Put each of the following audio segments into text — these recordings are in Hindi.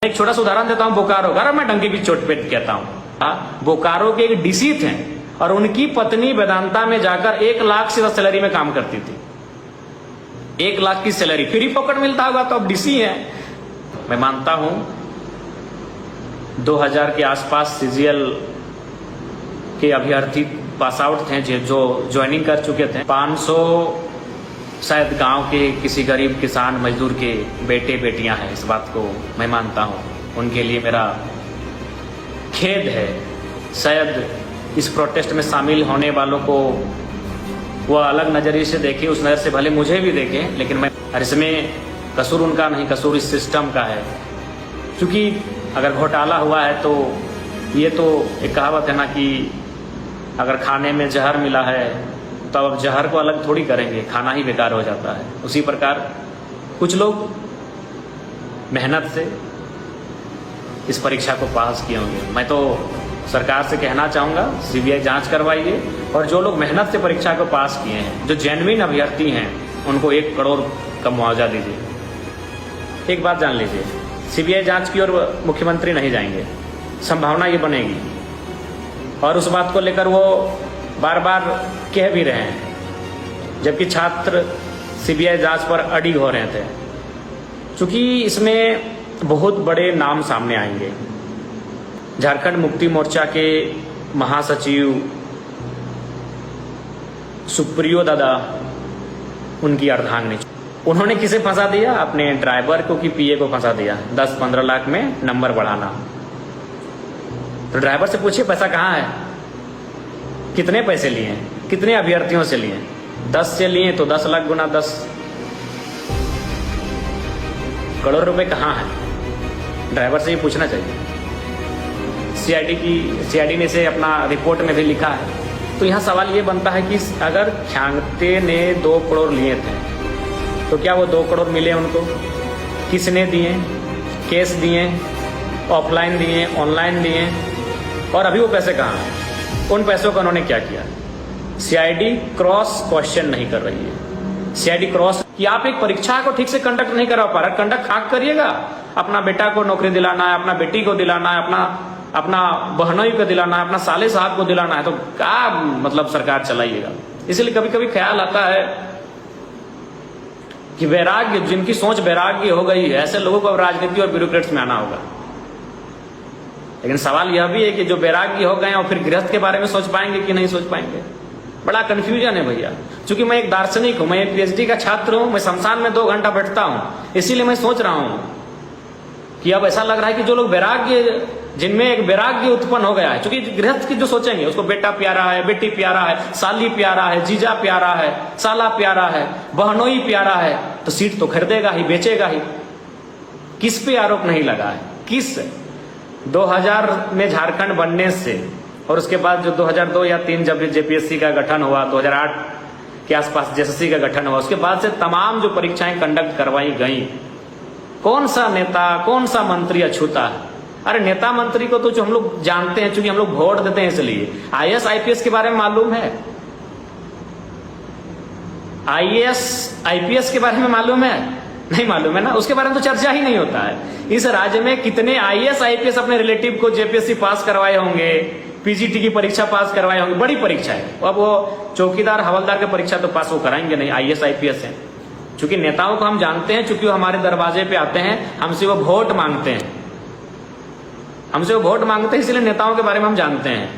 मैं एक छोटा सा उदाहरण देता हूं बोकारो का, मैं डंकी की चोट पे कहता हूं। बोकारो के एक डीसी थे और उनकी पत्नी वेदांता में जाकर 1 लाख से सैलरी में काम करती थी। 1 लाख की सैलरी फ्री पॉकेट मिलता होगा तो अब डीसी है। मैं मानता हूं 2000 के आसपास सीजीएल के अभ्यर्थी पास आउट थे जो ज्वाइनिंग कर चुके थे। 500 शायद गांव के किसी गरीब किसान मजदूर के बेटे बेटियां हैं, इस बात को मैं मानता हूं। उनके लिए मेरा खेद है। शायद इस प्रोटेस्ट में शामिल होने वालों को वह अलग नजरिए से देखे, उस नजर से भले मुझे भी देखे, लेकिन मैं इसमें कसूर उनका नहीं, कसूर इस सिस्टम का है। क्योंकि अगर घोटाला हुआ है तो ये तो एक कहावत है ना कि अगर खाने में जहर मिला है तो अब जहर को अलग थोड़ी करेंगे, खाना ही बेकार हो जाता है। उसी प्रकार कुछ लोग मेहनत से इस परीक्षा को पास किए होंगे। मैं तो सरकार से कहना चाहूँगा सीबीआई जांच करवाइए, और जो लोग मेहनत से परीक्षा को पास किए हैं, जो जेन्युइन अभ्यर्थी हैं, उनको 1 करोड़ का मुआवजा दीजिए। एक बात जान लीजिए, सीबीआई जांच की ओर मुख्यमंत्री नहीं जाएंगे, संभावना ये बनेगी, और उस बात को लेकर वो बार बार कह भी रहे हैं, जबकि छात्र सीबीआई जांच पर अड़ी हो रहे थे। चूंकि इसमें बहुत बड़े नाम सामने आएंगे। झारखंड मुक्ति मोर्चा के महासचिव सुप्रियो दादा, उनकी अर्धांगिनी, उन्होंने किसे फंसा दिया? अपने ड्राइवर को कि पीए को फंसा दिया। 10-15 लाख में नंबर बढ़ाना। तो ड्राइवर से पूछिए पैसा कहाँ है, कितने पैसे लिए, कितने अभ्यर्थियों से लिए? 10 से लिए तो 10 लाख गुना 10 करोड़ रुपए कहाँ है? ड्राइवर से ये पूछना चाहिए। सीआईडी ने इसे अपना रिपोर्ट में भी लिखा है। तो यहाँ सवाल ये बनता है कि अगर ख्यांगते ने 2 करोड़ लिए थे तो क्या वो 2 करोड़ मिले उनको? किसने दिए? कैश दिए, ऑफलाइन दिए, ऑनलाइन दिए, और अभी वो पैसे कहाँ हैं? उन पैसों का उन्होंने क्या किया? सीआईडी क्रॉस क्वेश्चन नहीं कर रही है। सीआईडी क्रॉस कि आप एक परीक्षा को ठीक से कंडक्ट नहीं करा पा रहा, कंडक्ट खाक करिएगा। अपना बेटा को नौकरी दिलाना है, अपना बेटी को दिलाना है, अपना बहनोई को दिलाना है, अपना साले साहब को दिलाना है, तो क्या मतलब सरकार चलाइएगा। इसलिए कभी कभी ख्याल आता है कि वैराग्य, जिनकी सोच वैराग्य हो गई है, ऐसे लोगों को अब राजनीति और ब्यूरोक्रेट्स में आना होगा। लेकिन सवाल यह भी है कि जो वैराग्य हो गए और फिर गृहस्थ के बारे में सोच पाएंगे कि नहीं सोच पाएंगे। बड़ा कंफ्यूजन है भैया। क्योंकि मैं एक दार्शनिक हूं, मैं एक पीएचडी का छात्र हूं, मैं शमशान में 2 घंटा बैठता हूं, इसीलिए मैं सोच रहा हूं कि अब ऐसा लग रहा है कि जो लोग वैराग्य, जिनमें एक वैराग्य उत्पन्न हो गया है, क्योंकि गृहस्थ की जो सोचेंगे, उसको बेटा प्यारा है, बेटी प्यारा है, साली प्यारा है, जीजा प्यारा है, साला प्यारा है, बहनोई प्यारा है, तो सीट तो खरीदेगा ही, बेचेगा ही। किस पे आरोप नहीं लगा है? किस 2000 में झारखंड बनने से और उसके बाद जो 2002 या 3 जब जेपीएससी का गठन हुआ, 2008 के आसपास जेएसएससी का गठन हुआ, उसके बाद से तमाम जो परीक्षाएं कंडक्ट करवाई गई, कौन सा नेता, कौन सा मंत्री अछूता है? अरे नेता मंत्री को तो जो हम लोग जानते हैं, क्योंकि हम लोग वोट देते हैं इसलिए। आईएएस आईपीएस के बारे में मालूम है? आईएएस आईपीएस के बारे में मालूम है? नहीं मालूम है ना। उसके बारे में तो चर्चा ही नहीं होता है। इस राज्य में कितने आईएएस आईपीएस अपने रिलेटिव को जेपीएससी पास करवाए होंगे, पीजीटी की परीक्षा पास करवाए होंगे, बड़ी परीक्षा है। अब वो चौकीदार हवलदार की परीक्षा तो पास वो कराएंगे नहीं, आईएएस आईपीएस है। चूंकि नेताओं को हम जानते हैं, चूंकि वो हमारे दरवाजे पे आते हैं, हमसे वो वोट मांगते हैं, हमसे वो वोट मांगते हैं, इसलिए नेताओं के बारे में हम जानते हैं।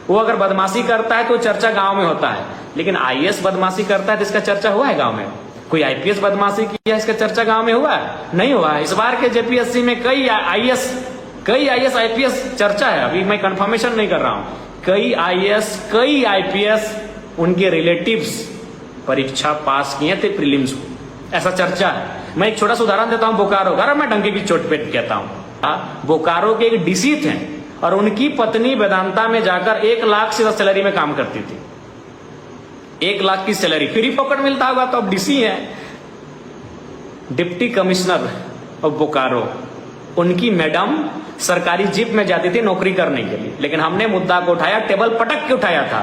वो अगर बदमाशी करता है तो चर्चा गांव में होता है, लेकिन आईएएस बदमाशी करता है तो इसका चर्चा हुआ है गांव में? कोई आईपीएस बदमाशी किया, इसका चर्चा गांव में हुआ है? नहीं हुआ है। इस बार के जेपीएससी में कई आईएएस आईपीएस चर्चा है, अभी मैं कंफर्मेशन नहीं कर रहा हूं। कई आईएएस, कई आईपीएस उनके रिलेटिव्स परीक्षा पास किए थे प्रीलिम्स को, ऐसा चर्चा है। मैं एक छोटा सा उदाहरण देता हूं बोकारो का, मैं डंकी की चोट पे कहता हूं। बोकारो के एक डीसी थे और उनकी पत्नी वेदांता में जाकर 1 लाख से सैलरी में काम करती थी। 1 लाख की सैलरी फ्री पॉकेट मिलता होगा तो अब डीसी है, डिप्टी कमिश्नर ऑफ बोकारो। उनकी मैडम सरकारी जीप में जाती थी नौकरी करने के लिए, लेकिन हमने मुद्दा को उठाया, टेबल पटक के उठाया था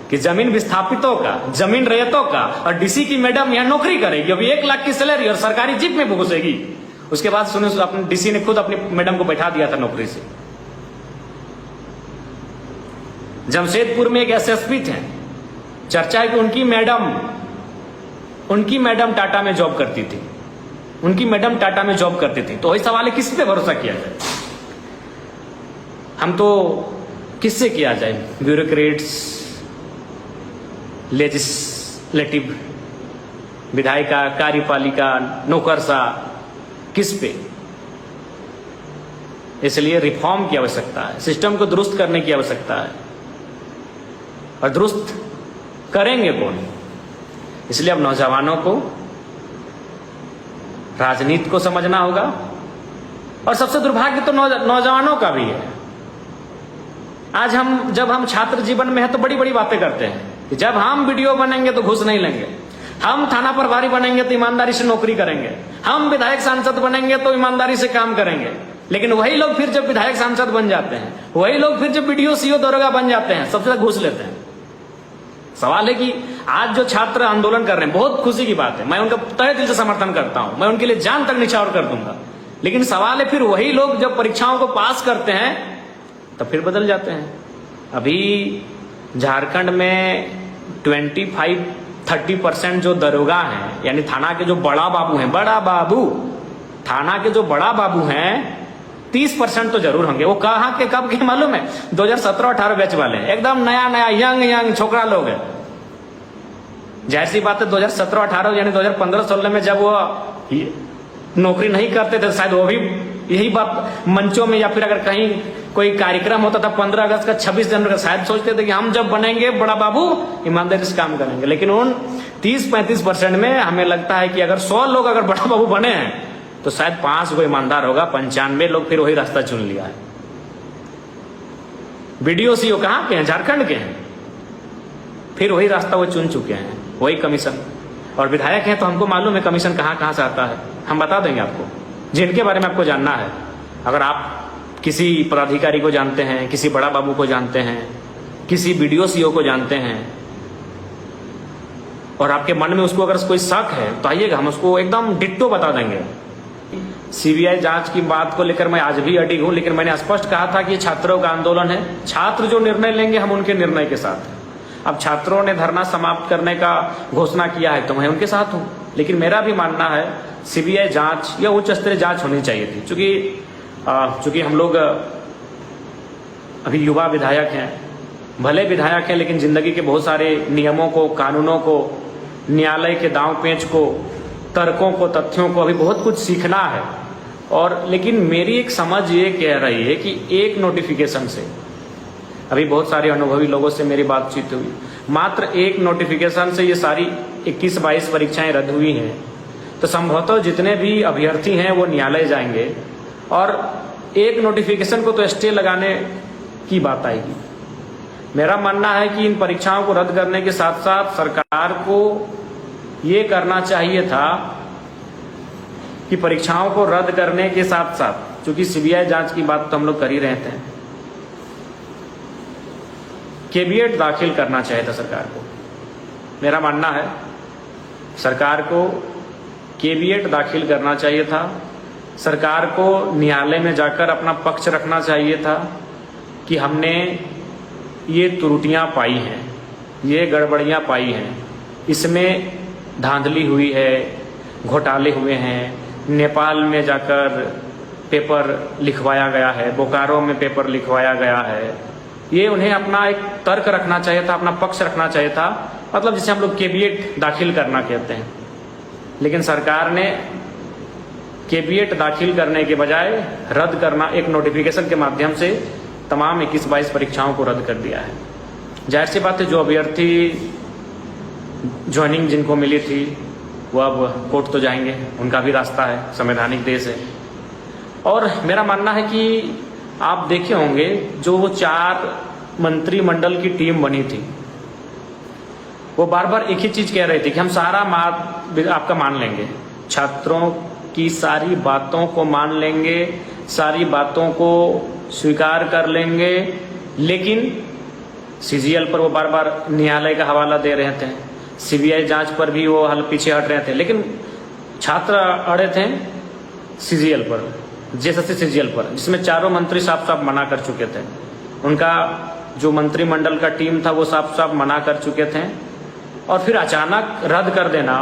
कि जमीन विस्थापितों का, जमीन रैयतों का, और डीसी की मैडम यहां नौकरी करेगी, अभी 1 लाख की सैलरी और सरकारी जीप में घुसेगी। उसके बाद सुने अपने डीसी ने खुद अपनी मैडम को बैठा दिया था नौकरी से। जमशेदपुर में एक एसएसपी थे, चर्चा है कि उनकी मैडम टाटा में जॉब करती थी, तो वही सवाल है किस पे भरोसा किया जाए? हम तो किससे किया जाए? ब्यूरोक्रेट्स, लेजिस्लेटिव, विधायिका, कार्यपालिका, नौकरशाह, किस पे? इसलिए रिफॉर्म की आवश्यकता है, सिस्टम को दुरुस्त करने की आवश्यकता है। और दुरुस्त करेंगे कौन? इसलिए अब नौजवानों को राजनीति को समझना होगा। और सबसे दुर्भाग्य तो नौजवानों का भी है। आज जब हम छात्र जीवन में है तो बड़ी बड़ी बातें करते हैं कि जब हम वीडियो बनेंगे तो घूस नहीं लेंगे, हम थाना प्रभारी बनेंगे तो ईमानदारी से नौकरी करेंगे, हम विधायक सांसद बनेंगे तो ईमानदारी से काम करेंगे। लेकिन वही लोग फिर जब विधायक सांसद बन जाते हैं, वही लोग फिर जब बीडीओ सीओ दरोगा बन जाते हैं, सबसे ज्यादा घूस लेते हैं। सवाल है कि आज जो छात्र आंदोलन कर रहे हैं, बहुत खुशी की बात है, मैं उनका तहे दिल से समर्थन करता हूं, मैं उनके लिए जान तक निछावर कर दूंगा। लेकिन सवाल है फिर वही लोग जब परीक्षाओं को पास करते हैं तब फिर बदल जाते हैं। अभी झारखंड में 25-30% जो दरोगा हैं, यानी थाना के जो थाना के जो बड़ा बाबू हैं, 30% तो जरूर होंगे। वो कहाँ के कब के मालूम है? 2017-18 बैच वाले, एकदम नया यंग छोकरा लोग है। जाहिर सी बात है 2017-18 यानी 2015-16 में जब वो नौकरी नहीं करते थे, शायद वो भी यही बात मंचों में या फिर अगर कहीं कोई कार्यक्रम होता था 15 अगस्त का, 26 जनवरी का, शायद सोचते थे कि हम जब बनेंगे बड़ा बाबू ईमानदारी से काम करेंगे। लेकिन उन 30-35% में हमें लगता है कि अगर 100 लोग अगर बड़ा बाबू बने हैं तो शायद 5 को ईमानदार होगा, 95 लोग फिर वही रास्ता चुन लिया है। बीडीओ सीओ कहाँ के हैं? झारखंड के हैं, फिर वही रास्ता वो चुन चुके हैं, वही कमीशन। और विधायक हैं तो हमको मालूम है कमीशन कहाँ कहाँ से आता है, हम बता देंगे आपको, जिनके बारे में आपको जानना है। अगर आप किसी पदाधिकारी को जानते हैं, किसी बड़ा बाबू को जानते हैं, किसी बीडीओ सीओ को जानते हैं और आपके मन में उसको अगर कोई शक है तो आइएगा, हम उसको एकदम डिट्टो बता देंगे। सीबीआई जांच की बात को लेकर मैं आज भी अडिग हूं, लेकिन मैंने स्पष्ट कहा था कि ये छात्रों का आंदोलन है, छात्र जो निर्णय लेंगे हम उनके निर्णय के साथ हैं। अब छात्रों ने धरना समाप्त करने का घोषणा किया है तो मैं उनके साथ हूं, लेकिन मेरा भी मानना है सीबीआई जांच या उच्च स्तरीय जांच होनी चाहिए थी। चूंकि हम लोग अभी युवा विधायक हैं, भले विधायक हैं, लेकिन जिंदगी के बहुत सारे नियमों को, कानूनों को, न्यायालय के दांव पेंच को, तर्कों को, तथ्यों को अभी बहुत कुछ सीखना है। और लेकिन मेरी एक समझ ये कह रही है कि एक नोटिफिकेशन से, अभी बहुत सारे अनुभवी लोगों से मेरी बातचीत हुई, मात्र एक नोटिफिकेशन से ये सारी 21-22 परीक्षाएं रद्द हुई हैं। तो संभवतः जितने भी अभ्यर्थी हैं वो न्यायालय जाएंगे और एक नोटिफिकेशन को तो स्टे लगाने की बात आएगी। मेरा मानना है कि इन परीक्षाओं को रद्द करने के साथ साथ सरकार को ये करना चाहिए था कि परीक्षाओं को रद्द करने के साथ साथ, चूंकि सीबीआई जांच की बात तो हम लोग कर ही रहे थे, कैविएट दाखिल करना चाहिए था सरकार को। मेरा मानना है सरकार को कैविएट दाखिल करना चाहिए था, सरकार को न्यायालय में जाकर अपना पक्ष रखना चाहिए था कि हमने ये त्रुटियां पाई हैं, ये गड़बड़ियां पाई हैं, इसमें धांधली हुई है, घोटाले हुए हैं, नेपाल में जाकर पेपर लिखवाया गया है, बोकारो में पेपर लिखवाया गया है। ये उन्हें अपना एक तर्क रखना चाहिए था, अपना पक्ष रखना चाहिए था, मतलब जिसे हम लोग कैविएट दाखिल करना कहते हैं। लेकिन सरकार ने कैविएट दाखिल करने के बजाय रद्द करना, एक नोटिफिकेशन के माध्यम से तमाम 21-22 परीक्षाओं को रद्द कर दिया है। जाहिर सी बात है जो अभ्यर्थी ज्वाइनिंग जिनको मिली थी वो अब कोर्ट तो जाएंगे, उनका भी रास्ता है, संवैधानिक देश है। और मेरा मानना है कि आप देखे होंगे जो वो 4 मंत्रिमंडल की टीम बनी थी, वो बार बार एक ही चीज कह रही थी कि हम सारा आपका मान लेंगे, छात्रों की सारी बातों को मान लेंगे, सारी बातों को स्वीकार कर लेंगे। लेकिन सीजीएल पर वो बार बार न्यायालय का हवाला दे रहे थे, सीबीआई जांच पर भी वो पीछे हट रहे थे। लेकिन छात्र अड़े थे CGL पर, JSSC CGL पर, जिसमें चारों मंत्री साफ साफ मना कर चुके थे। उनका जो मंत्रिमंडल का टीम था वो साफ साफ मना कर चुके थे, और फिर अचानक रद्द कर देना,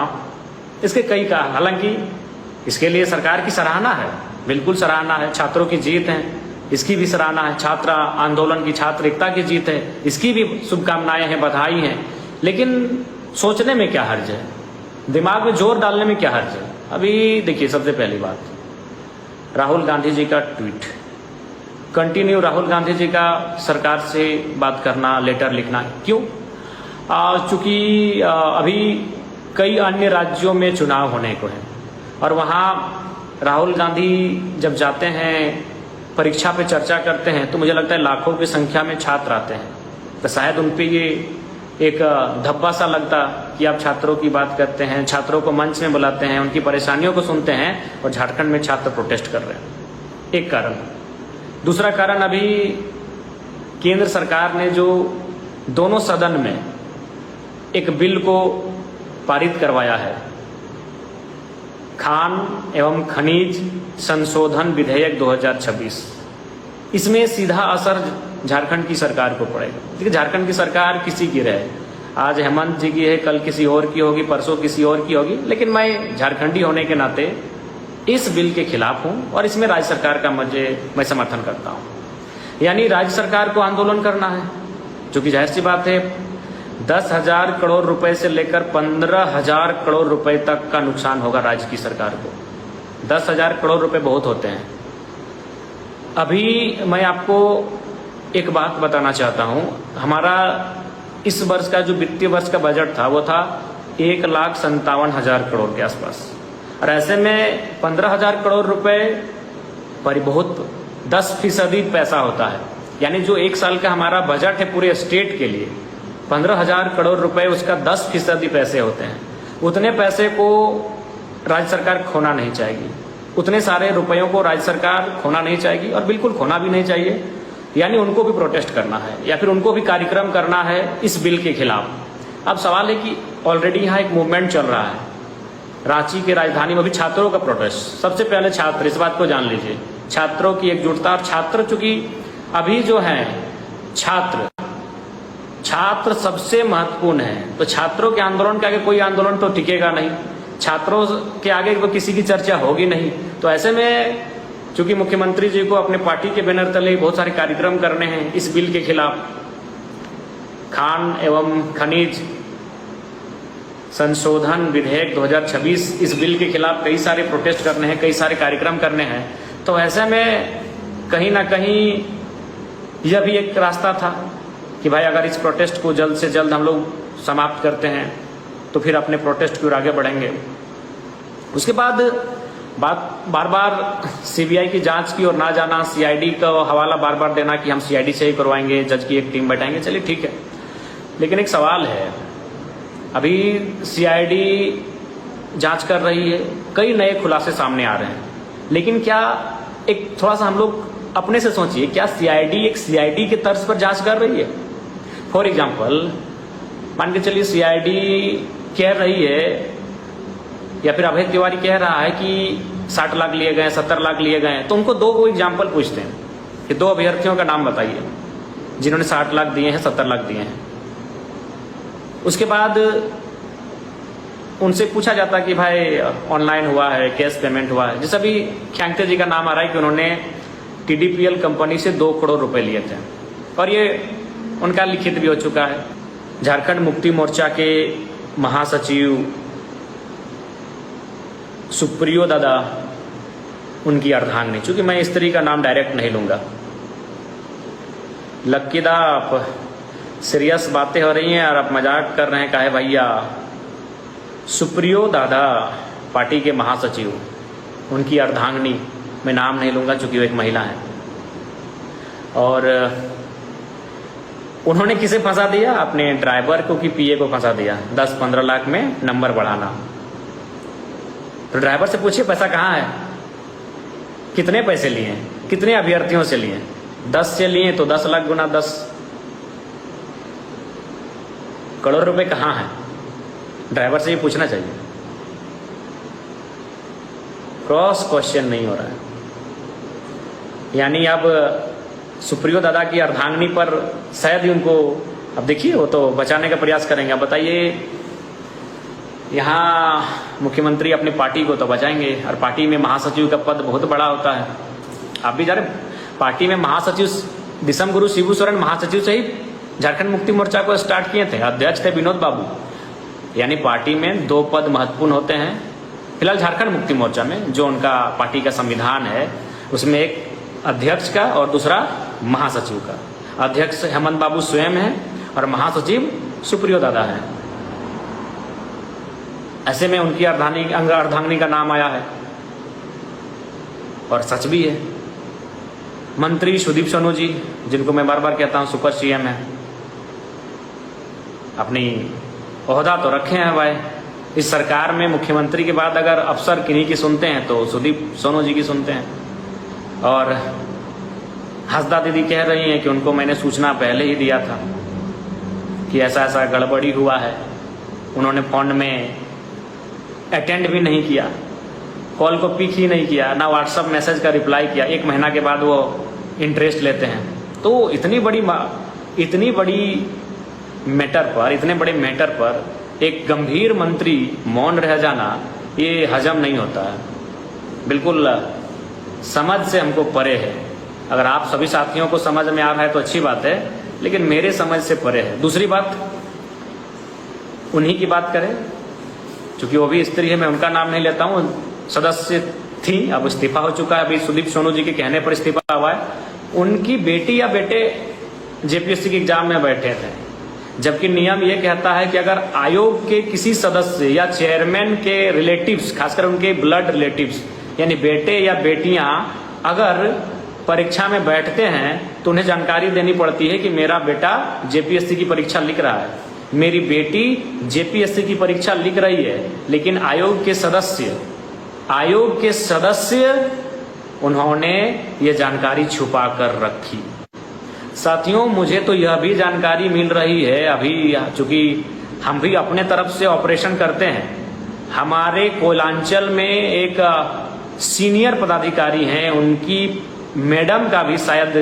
इसके कई का, हालांकि इसके लिए सरकार की सराहना है, बिल्कुल सराहना है, छात्रों की जीत है, इसकी भी सराहना है, छात्र आंदोलन की, छात्र एकता की जीत है, इसकी भी शुभकामनाएं हैं, बधाई हैं। लेकिन सोचने में क्या हर्ज है, दिमाग में जोर डालने में क्या हर्ज है? अभी देखिए, सबसे पहली बात, राहुल गांधी जी का ट्वीट, कंटिन्यू राहुल गांधी जी का सरकार से बात करना, लेटर लिखना, क्यों? चूंकि अभी कई अन्य राज्यों में चुनाव होने को है, और वहाँ राहुल गांधी जब जाते हैं, परीक्षा पे चर्चा करते हैं, तो मुझे लगता है लाखों की संख्या में छात्र आते हैं, तो शायद उन पे ये एक धब्बा सा लगता कि आप छात्रों की बात करते हैं, छात्रों को मंच में बुलाते हैं, उनकी परेशानियों को सुनते हैं, और झारखंड में छात्र प्रोटेस्ट कर रहे हैं, एक कारण। दूसरा कारण, अभी केंद्र सरकार ने जो दोनों सदन में एक बिल को पारित करवाया है, खान एवं खनिज संशोधन विधेयक 2026, इसमें सीधा असर झारखंड की सरकार को पड़ेगा। देखिए, झारखंड की सरकार किसी की रहे, आज हेमंत जी की है, कल किसी और की होगी, परसों किसी और की होगी, लेकिन मैं झारखंडी होने के नाते इस बिल के खिलाफ हूं, और इसमें राज्य सरकार का मैं समर्थन करता हूं। यानी राज्य सरकार को आंदोलन करना है, जो कि जाहिर सी बात है, 10,000 करोड़ रुपए से लेकर 15,000 करोड़ रुपए तक का नुकसान होगा राज्य की सरकार को। 10,000 करोड़ रुपए बहुत होते हैं। अभी मैं आपको एक बात बताना चाहता हूं, हमारा इस वर्ष का जो वित्तीय वर्ष का बजट था वो था 1,57,000 करोड़ के आसपास, और ऐसे में 15,000 करोड़ रुपए पर बहुत 10% पैसा होता है। यानी जो एक साल का हमारा बजट है पूरे स्टेट के लिए, 15,000 करोड़ रुपए, उसका 10% पैसे होते हैं। उतने पैसे को राज्य सरकार खोना नहीं चाहेगी, उतने सारे रुपयों को राज्य सरकार खोना नहीं चाहेगी, और बिल्कुल खोना भी नहीं चाहिए। यानी उनको भी प्रोटेस्ट करना है, या फिर उनको भी कार्यक्रम करना है इस बिल के खिलाफ। अब सवाल है कि ऑलरेडी यहाँ एक मूवमेंट चल रहा है, रांची के राजधानी में भी छात्रों का प्रोटेस्ट। सबसे पहले छात्र, इस बात को जान लीजिए, छात्रों की एकजुटता, और छात्र चूंकि अभी जो है छात्र सबसे महत्वपूर्ण है, तो छात्रों के आंदोलन के आगे कोई आंदोलन तो टिकेगा नहीं, छात्रों के आगे तो किसी की चर्चा होगी नहीं। तो ऐसे में चूंकि मुख्यमंत्री जी को अपने पार्टी के बैनर तले बहुत सारे कार्यक्रम करने हैं इस बिल के खिलाफ, खान एवं खनिज संशोधन विधेयक 2026, इस बिल के खिलाफ कई सारे प्रोटेस्ट करने हैं, कई सारे कार्यक्रम करने हैं। तो ऐसे में कहीं ना कहीं यह भी एक रास्ता था कि भाई अगर इस प्रोटेस्ट को जल्द से जल्द हम लोग समाप्त करते हैं तो फिर अपने प्रोटेस्ट की ओर आगे बढ़ेंगे। उसके बाद बार बार CBI की जांच की ओर ना जाना, CID का हवाला बार बार देना कि हम CID से ही करवाएंगे, जज की एक टीम बैठाएंगे, चलिए ठीक है। लेकिन एक सवाल है, अभी CID जांच कर रही है, कई नए खुलासे सामने आ रहे हैं, लेकिन क्या एक थोड़ा सा हम लोग अपने से सोचिए, क्या CID एक CID के तर्ज पर जांच कर रही है? फॉर एग्जाम्पल, मान के चलिए CID कह रही है, या फिर अभय तिवारी कह रहा है कि 60 लाख लिए गए, 70 लाख लिए गए, तो उनको दो एग्जाम्पल पूछते हैं कि 2 अभ्यर्थियों का नाम बताइए जिन्होंने 60 लाख दिए हैं, 70 लाख दिए हैं। उसके बाद उनसे पूछा जाता कि भाई ऑनलाइन हुआ है, कैश पेमेंट हुआ है। जैसे अभी ख्यांगते जी का नाम आ रहा है कि उन्होंने TDPL कंपनी से 2 करोड़ रुपए लिए थे, और ये उनका लिखित भी हो चुका है। झारखंड मुक्ति मोर्चा के महासचिव सुप्रियो दादा, उनकी अर्धांगिनी, चूंकि मैं स्त्री का नाम डायरेक्ट नहीं लूंगा, लक्कीदा आप सीरियस बातें हो रही हैं और आप मजाक कर रहे हैं, काहे भैया? सुप्रियो दादा पार्टी के महासचिव, उनकी अर्धांगिनी, मैं नाम नहीं लूंगा चूंकि वो एक महिला है, और उन्होंने किसे फंसा दिया? अपने ड्राइवर को कि PA को फंसा दिया 10-15 लाख में नंबर बढ़ाना। तो ड्राइवर से पूछिए पैसा कहाँ है, कितने पैसे लिए, कितने अभ्यर्थियों से लिए? 10 से लिए तो 10 लाख गुना 10 करोड़ रुपए कहाँ है? ड्राइवर से ये पूछना चाहिए। क्रॉस क्वेश्चन नहीं हो रहा है। यानी अब सुप्रियो दादा की अर्धांगिनी पर शायद ही उनको, अब देखिए वो तो बचाने का प्रयास करेंगे। अब बताइए, यहाँ मुख्यमंत्री अपनी पार्टी को तो बचाएंगे और पार्टी में महासचिव का पद बहुत बड़ा होता है। आप भी जा रहे, पार्टी में महासचिव दिसम गुरु शिबू सोरेन महासचिव से ही झारखंड मुक्ति मोर्चा को स्टार्ट किए थे। अध्यक्ष थे विनोद बाबू। यानी पार्टी में 2 पद महत्वपूर्ण होते हैं। फिलहाल झारखंड मुक्ति मोर्चा में जो उनका पार्टी का संविधान है उसमें एक अध्यक्ष का और दूसरा महासचिव का। अध्यक्ष हेमंत बाबू स्वयं है और महासचिव सुप्रियो दादा है। ऐसे में उनकी अर्धांगिनी का नाम आया है और सच भी है। मंत्री सुदीप सोनू जी, जिनको मैं बार बार कहता हूं सुपर सीएम है, अपनी ओहदा तो रखे हैं भाई। इस सरकार में मुख्यमंत्री के बाद अगर अफसर किन्हीं की सुनते हैं तो सुदीप सोनू जी की सुनते हैं। और हंसदा दीदी कह रही हैं कि उनको मैंने सूचना पहले ही दिया था कि ऐसा ऐसा गड़बड़ी हुआ है। उन्होंने फोन में अटेंड भी नहीं किया, कॉल को पिक ही नहीं किया, ना व्हाट्सएप मैसेज का रिप्लाई किया। 1 महीना के बाद वो इंटरेस्ट लेते हैं। तो इतनी बड़ी मैटर पर, इतने बड़े मैटर पर एक गंभीर मंत्री मौन रह जाना, ये हजम नहीं होता है। बिल्कुल समझ से हमको परे है। अगर आप सभी साथियों को समझ में आ रहा है तो अच्छी बात है, लेकिन मेरे समझ से परे है। दूसरी बात, उन्हीं की बात करें, क्योंकि वो भी स्त्री है, मैं उनका नाम नहीं लेता हूँ। सदस्य थी, अब इस्तीफा हो चुका है। अभी सुदीप सोनू जी के कहने पर इस्तीफा हुआ है। उनकी बेटी या बेटे जेपीएससी के एग्जाम में बैठे थे, जबकि नियम ये कहता है कि अगर आयोग के किसी सदस्य या चेयरमैन के रिलेटिव्स, खासकर उनके ब्लड रिलेटिव्स यानी बेटे या बेटियां अगर परीक्षा में बैठते हैं तो उन्हें जानकारी देनी पड़ती है कि मेरा बेटा जेपीएससी की परीक्षा लिख रहा है, मेरी बेटी जेपीएससी की परीक्षा लिख रही है। लेकिन आयोग के सदस्य उन्होंने ये जानकारी छुपा कर रखी। साथियों, मुझे तो यह भी जानकारी मिल रही है अभी, चूंकि हम भी अपने तरफ से ऑपरेशन करते हैं। हमारे कोयलांचल में एक सीनियर पदाधिकारी हैं, उनकी मैडम का भी शायद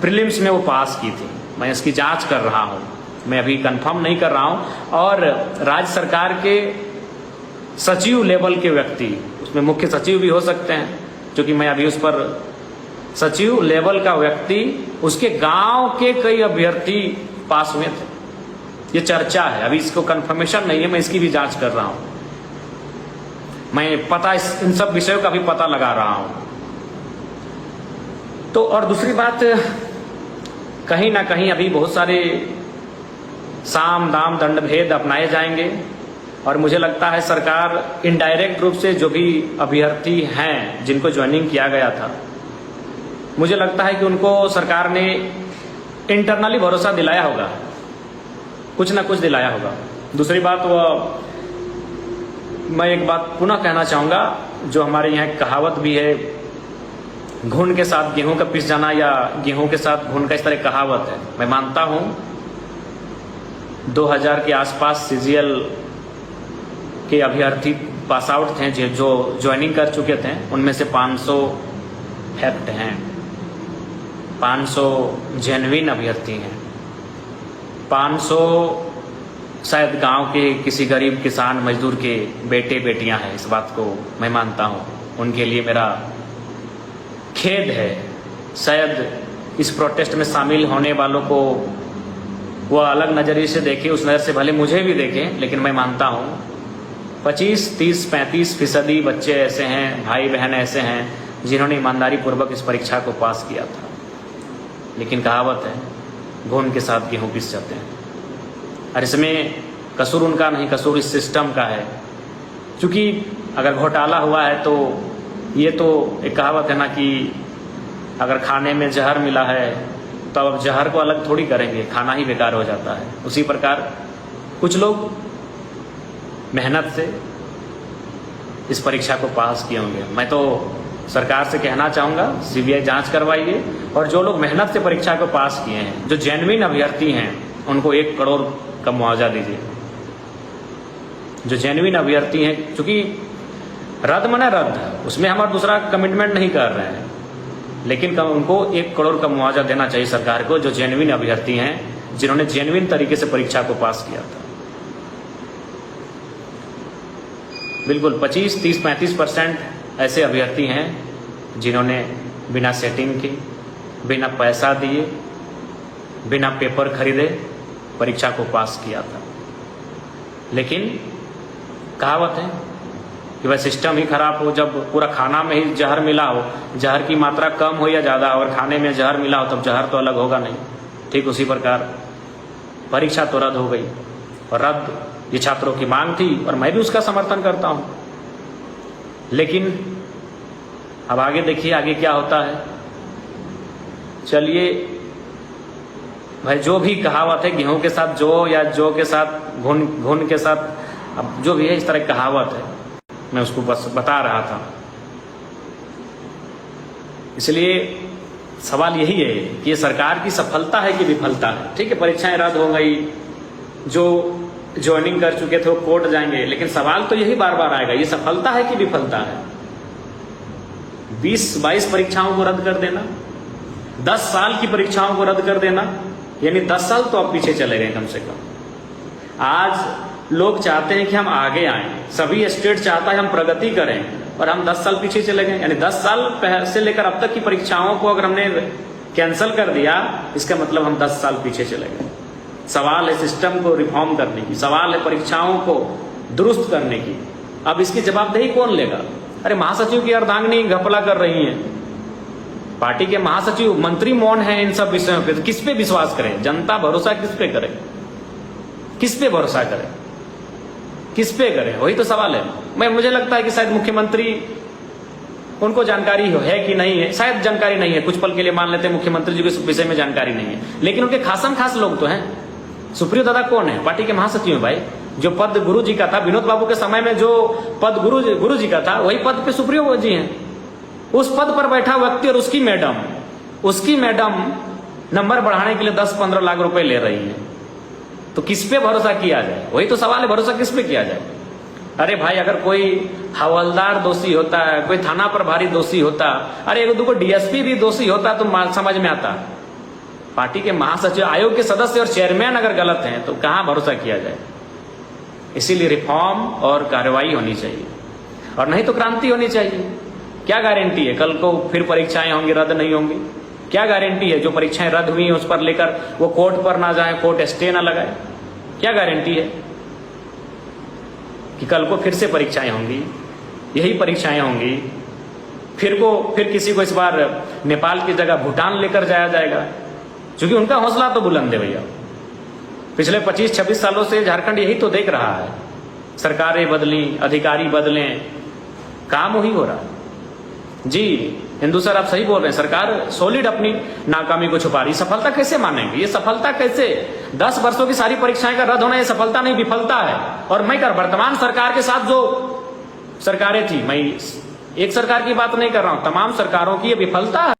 प्रीलिम्स में वो पास की थी। मैं इसकी जांच कर रहा हूं, मैं अभी कंफर्म नहीं कर रहा हूं। और राज्य सरकार के सचिव लेवल के व्यक्ति, उसमें मुख्य सचिव भी हो सकते हैं, क्योंकि मैं अभी उस पर सचिव लेवल का व्यक्ति, उसके गांव के कई अभ्यर्थी पास हुए थे। ये चर्चा है, अभी इसको कंफर्मेशन नहीं है, मैं इसकी भी जांच कर रहा हूं। मैं इन सब विषयों का भी पता लगा रहा हूं। तो और दूसरी बात, कहीं ना कहीं अभी बहुत सारे साम दाम दंड भेद अपनाए जाएंगे और मुझे लगता है सरकार इनडायरेक्ट रूप से जो भी अभ्यर्थी हैं जिनको ज्वाइनिंग किया गया था, मुझे लगता है कि उनको सरकार ने इंटरनली भरोसा दिलाया होगा, कुछ ना कुछ दिलाया होगा। दूसरी बात, वो मैं एक बात पुनः कहना चाहूँगा, जो हमारे यहाँ कहावत भी है, घुन के साथ गेहूं का पिस जाना या गेहूं के साथ घुन का, इस तरह कहावत है। मैं मानता हूँ 2000 के आसपास सीजीएल के अभ्यर्थी पास आउट थे जो ज्वाइनिंग कर चुके थे, उनमें से 500 फैक्ट हैं, 500 जेन्युइन अभ्यर्थी हैं, 500 शायद गांव के किसी गरीब किसान मजदूर के बेटे बेटियां हैं। इस बात को मैं मानता हूं, उनके लिए मेरा खेद है। शायद इस प्रोटेस्ट में शामिल होने वालों को वो अलग नज़रिए से देखे, उस नज़र से भले मुझे भी देखें, लेकिन मैं मानता हूं 25, 30, 35% बच्चे ऐसे हैं, भाई बहन ऐसे हैं जिन्होंने ईमानदारी पूर्वक इस परीक्षा को पास किया था। लेकिन कहावत है, घुन के साथ गेहूं पिस जाते हैं। और इसमें कसूर उनका नहीं, कसूर इस सिस्टम का है। क्योंकि अगर घोटाला हुआ है तो ये तो एक कहावत है ना कि अगर खाने में जहर मिला है तो अब जहर को अलग थोड़ी करेंगे, खाना ही बेकार हो जाता है। उसी प्रकार कुछ लोग मेहनत से इस परीक्षा को पास किए होंगे। मैं तो सरकार से कहना चाहूँगा, सीबीआई जांच करवाइए और जो लोग मेहनत से परीक्षा को पास किए हैं, जो जेन्युइन अभ्यर्थी हैं, उनको 1 करोड़ का मुआवजा दीजिए। जो जेन्युइन अभ्यर्थी हैं, क्योंकि रद्द मना रद्द, उसमें हम और दूसरा कमिटमेंट नहीं कर रहे हैं, लेकिन उनको 1 करोड़ का मुआवजा देना चाहिए सरकार को, जो जेन्युइन अभ्यर्थी हैं, जिन्होंने जेन्युइन तरीके से परीक्षा को पास किया था। बिल्कुल 25, 30, 35% ऐसे अभ्यर्थी हैं जिन्होंने बिना सेटिंग के, बिना पैसा दिए, बिना पेपर खरीदे परीक्षा को पास किया था। लेकिन कहावत है कि वह सिस्टम ही खराब हो, जब पूरा खाना में ही जहर मिला हो, जहर की मात्रा कम हो या ज़्यादा हो और खाने में जहर मिला हो, तब जहर तो अलग होगा नहीं। ठीक उसी प्रकार परीक्षा तो रद्द हो गई, और रद्द ये छात्रों की मांग थी और मैं भी उसका समर्थन करता हूँ। लेकिन अब आगे देखिए आगे क्या होता है। चलिए भाई, जो भी कहावत है, गेहूं के साथ जौ या जौ के साथ घुन के साथ, अब जो भी है इस तरह की कहावत है, मैं उसको बस बता रहा था। इसलिए सवाल यही है कि ये सरकार की सफलता है कि विफलता है। ठीक है, परीक्षाएं रद्द हो गई, जो ज्वाइनिंग कर चुके थे वो कोर्ट जाएंगे, लेकिन सवाल तो यही बार बार आएगा, ये सफलता है कि विफलता है। 20-22 परीक्षाओं को रद्द कर देना, 10 साल की परीक्षाओं को रद्द कर देना, यानी 10 साल तो अब पीछे चले गए कम से कम। आज लोग चाहते हैं कि हम आगे आएं, सभी स्टेट चाहता है हम प्रगति करें, और हम 10 साल पीछे चले गए। यानी 10 साल से लेकर अब तक की परीक्षाओं को अगर हमने कैंसिल कर दिया, इसका मतलब हम 10 साल पीछे चले गए। सवाल है सिस्टम को रिफॉर्म करने की, सवाल है परीक्षाओं को दुरुस्त करने की। अब इसकी जवाबदेही कौन लेगा? अरे महासचिव की अर्धांगिनी घपला कर रही है, पार्टी के महासचिव, मंत्री मौन है इन सब विषयों पे, तो किस पे विश्वास करें? जनता भरोसा किस पे करे? किस पे भरोसा करे? किस पे करें? वही तो सवाल है। मुझे लगता है कि शायद मुख्यमंत्री, उनको जानकारी है कि नहीं है, शायद जानकारी नहीं है, कुछ पल के लिए मान लेते हैं मुख्यमंत्री जी के विषय में जानकारी नहीं है, लेकिन उनके खासम खास लोग तो हैं। सुप्रियो दादा कौन है? पार्टी के महासचिव है भाई। जो पद गुरु जी का था, विनोद बाबू के समय में जो पद गुरु जी का था, वही पद पे सुप्रियो जी हैं। उस पद पर बैठा व्यक्ति और उसकी मैडम नंबर बढ़ाने के लिए 10-15 लाख रुपए ले रही है, तो किस पे भरोसा किया जाए? वही तो सवाल है, भरोसा किस पे किया जाए? अरे भाई, अगर कोई हवलदार दोषी होता है, कोई थाना प्रभारी दोषी होता, अरे एक दो डीएसपी भी दोषी होता तो समझ में आता। पार्टी के महासचिव, आयोग के सदस्य और चेयरमैन अगर गलत हैं तो कहां भरोसा किया जाए? इसीलिए रिफॉर्म और कार्रवाई होनी चाहिए, और नहीं तो क्रांति होनी चाहिए। क्या गारंटी है कल को फिर परीक्षाएं होंगी, रद्द नहीं होंगी? क्या गारंटी है जो परीक्षाएं रद्द हुई उस पर लेकर वो कोर्ट पर ना जाए, कोर्ट स्टे ना लगाए? क्या गारंटी है कि कल को फिर से परीक्षाएं होंगी, यही परीक्षाएं होंगी, फिर किसी को इस बार नेपाल की जगह भूटान लेकर जाया जाएगा? क्योंकि उनका हौसला तो बुलंद है भैया। पिछले 25-26 सालों से झारखंड यही तो देख रहा है, सरकारें बदली, अधिकारी बदले, काम वही हो रहा है। जी हिंदू सर, आप सही बोल रहे हैं, सरकार सॉलिड अपनी नाकामी को छुपा रही। सफलता कैसे मानेंगे? ये सफलता कैसे? 10 वर्षों की सारी परीक्षाएं का रद्द होना ये सफलता नहीं, विफलता है। और मैं वर्तमान सरकार के साथ जो सरकारें थी, मैं एक सरकार की बात नहीं कर रहा हूं, तमाम सरकारों की ये विफलता है।